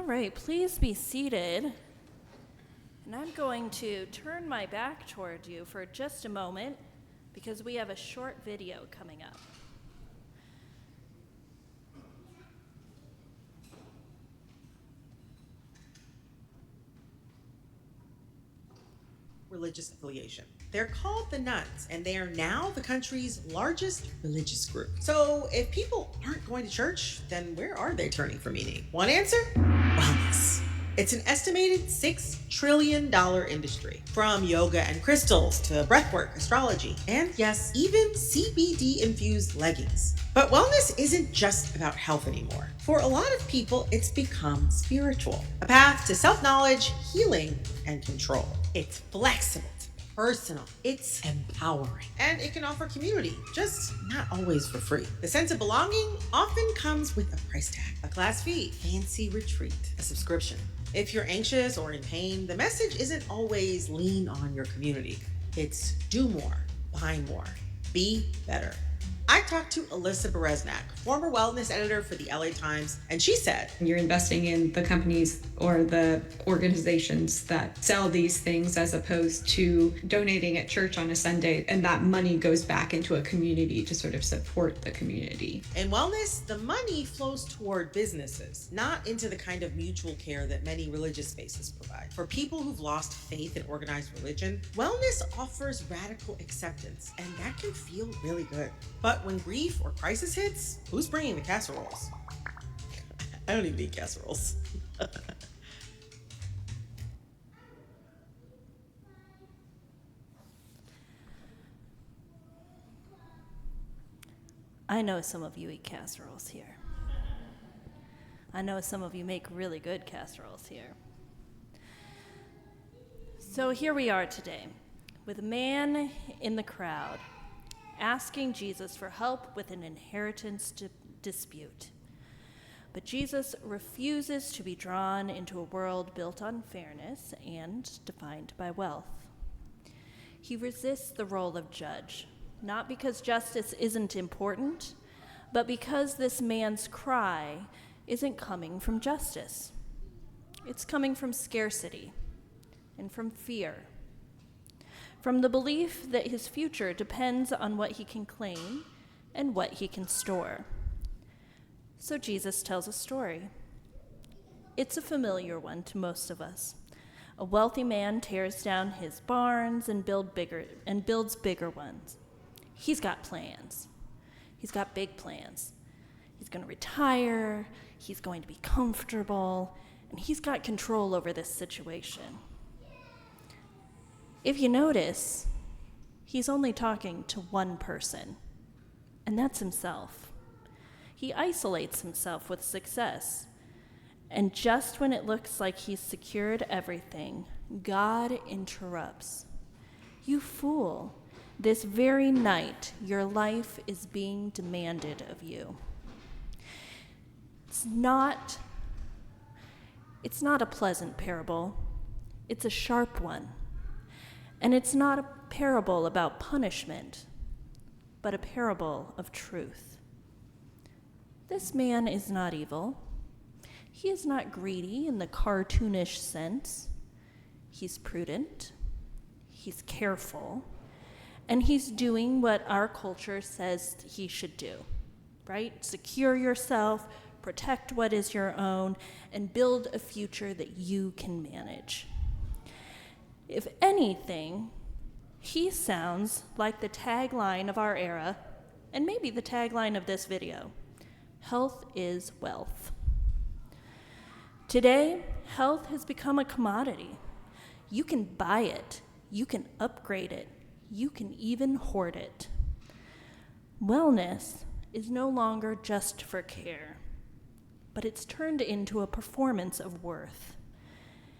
right, please be seated. And I'm going to turn my back toward you for just a moment because we have a short video coming up. Religious affiliation. They're called the nuns, and they are now the country's largest religious group. So if people aren't going to church, then where are they turning for meaning? One answer? Wellness. It's an estimated $6 trillion industry, from yoga and crystals to breathwork, astrology, and yes, even CBD-infused leggings. But wellness isn't just about health anymore. For a lot of people, it's become spiritual, a path to self-knowledge, healing, and control. It's flexible, it's personal, it's empowering, and it can offer community, just not always for free. The sense of belonging often comes with a price tag, a class fee, fancy retreat, a subscription. If you're anxious or in pain, the message isn't always lean on your community. It's do more, buy more, be better. I talked to Alyssa Bereznak, former wellness editor for the LA Times, and she said, you're investing in the companies or the organizations that sell these things as opposed to donating at church on a Sunday, and that money goes back into a community to sort of support the community. In wellness, the money flows toward businesses, not into the kind of mutual care that many religious spaces provide. For people who've lost faith in organized religion, wellness offers radical acceptance, and that can feel really good. But when grief or crisis hits, who's bringing the casseroles? I don't even eat casseroles. I know some of you eat casseroles here. I know some of you make really good casseroles here. So here we are today, with a man in the crowd asking Jesus for help with an inheritance dispute. But Jesus refuses to be drawn into a world built on fairness and defined by wealth. He resists the role of judge, not because justice isn't important, but because this man's cry isn't coming from justice. It's coming from scarcity and from fear, from the belief that his future depends on what he can claim and what he can store. So Jesus tells a story. It's a familiar one to most of us. A wealthy man tears down his barns and builds bigger ones. He's got plans. He's got big plans. He's going to retire, he's going to be comfortable, and he's got control over this situation. If you notice, he's only talking to one person, and that's himself. He isolates himself with success, and just when it looks like he's secured everything, God interrupts. You fool, this very night your life is being demanded of you. It's not a pleasant parable, it's a sharp one. And it's not a parable about punishment, but a parable of truth. This man is not evil. He is not greedy in the cartoonish sense. He's prudent, he's careful, and he's doing what our culture says he should do, right? Secure yourself, protect what is your own, and build a future that you can manage. If anything, he sounds like the tagline of our era, and maybe the tagline of this video: health is wealth. Today, health has become a commodity. You can buy it, you can upgrade it, you can even hoard it. Wellness is no longer just for care, but it's turned into a performance of worth.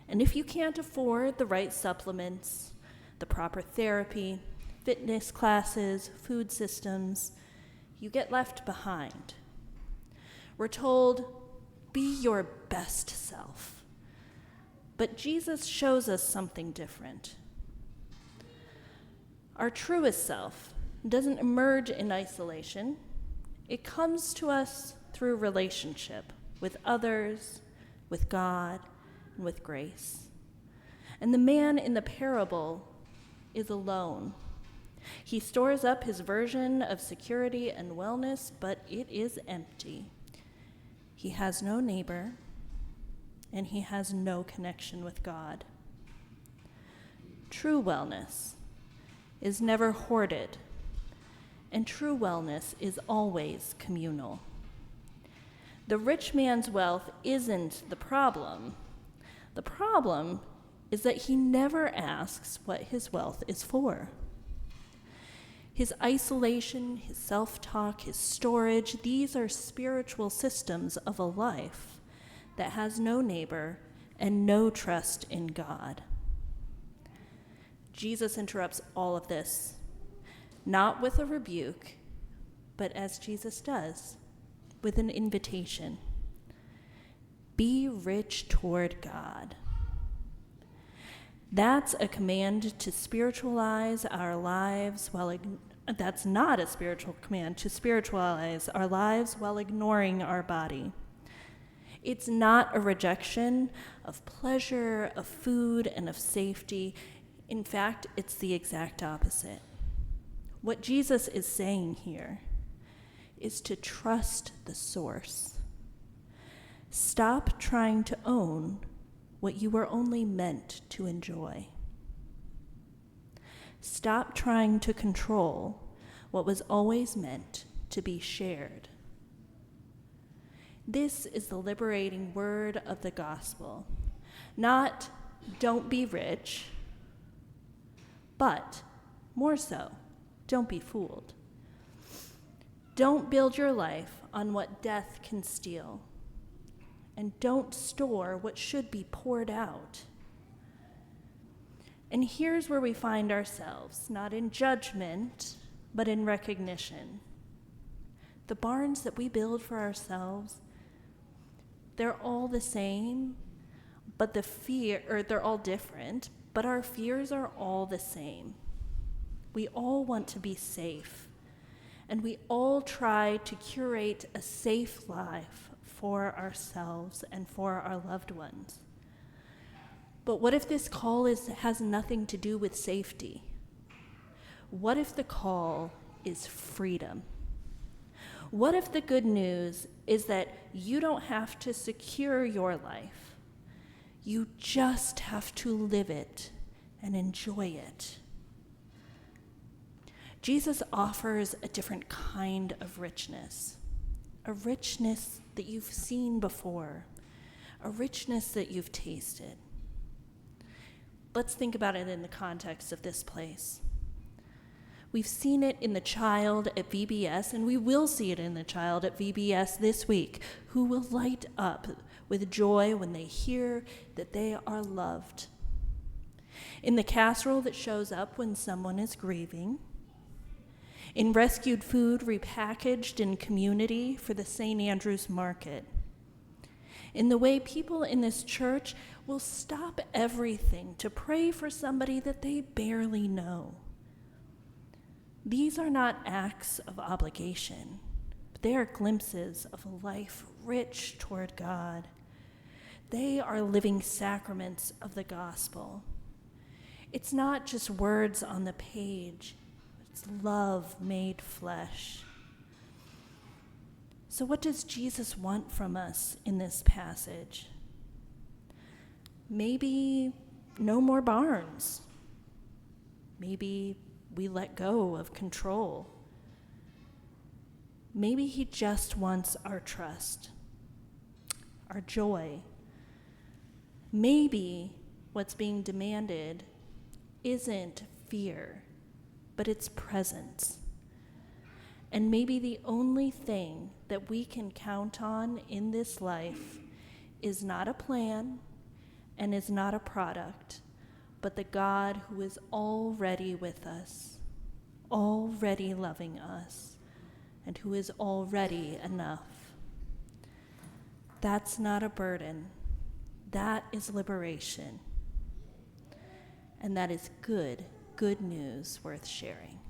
And if you can't afford the right supplements, the proper therapy, fitness classes, food systems, you get left behind. We're told, be your best self. But Jesus shows us something different. Our truest self doesn't emerge in isolation. It comes to us through relationship with others, with God, and with grace. And the man in the parable is alone. He stores up his version of security and wellness, but it is empty. He has no neighbor, and he has no connection with God. True wellness is never hoarded, and true wellness is always communal. The rich man's wealth isn't the problem. The problem is that he never asks what his wealth is for. His isolation, his self-talk, his storage, these are spiritual systems of a life that has no neighbor and no trust in God. Jesus interrupts all of this, not with a rebuke, but as Jesus does, with an invitation. Be rich toward God. That's a command to spiritualize our lives that's not a spiritual command to spiritualize our lives while ignoring our body. It's not a rejection of pleasure, of food, and of safety. In fact, it's the exact opposite. What Jesus is saying here is to trust the source. Stop trying to own what you were only meant to enjoy. Stop trying to control what was always meant to be shared. This is the liberating word of the gospel. Not, don't be rich, but more so, don't be fooled. Don't build your life on what death can steal. And don't store what should be poured out. And here's where we find ourselves, not in judgment, but in recognition. The barns that we build for ourselves, they're all the same, but they're all different, but our fears are all the same. We all want to be safe, and we all try to curate a safe life for ourselves and for our loved ones. But what if this call has nothing to do with safety? What if the call is freedom? What if the good news is that you don't have to secure your life? You just have to live it and enjoy it. Jesus offers a different kind of richness, a richness that you've seen before, a richness that you've tasted. Let's think about it in the context of this place. We've seen it in the child at VBS, and we will see it in the child at VBS this week, who will light up with joy when they hear that they are loved. In the casserole that shows up when someone is grieving, in rescued food repackaged in community for the St. Andrew's Market, in the way people in this church will stop everything to pray for somebody that they barely know. These are not acts of obligation, but they are glimpses of a life rich toward God. They are living sacraments of the gospel. It's not just words on the page, it's love made flesh. So what does Jesus want from us in this passage? Maybe no more barns. Maybe we let go of control. Maybe he just wants our trust, our joy. Maybe what's being demanded isn't fear, but it's presence. And maybe the only thing that we can count on in this life is not a plan and is not a product, but the God who is already with us, already loving us, and who is already enough. That's not a burden. That is liberation. And that is good news worth sharing.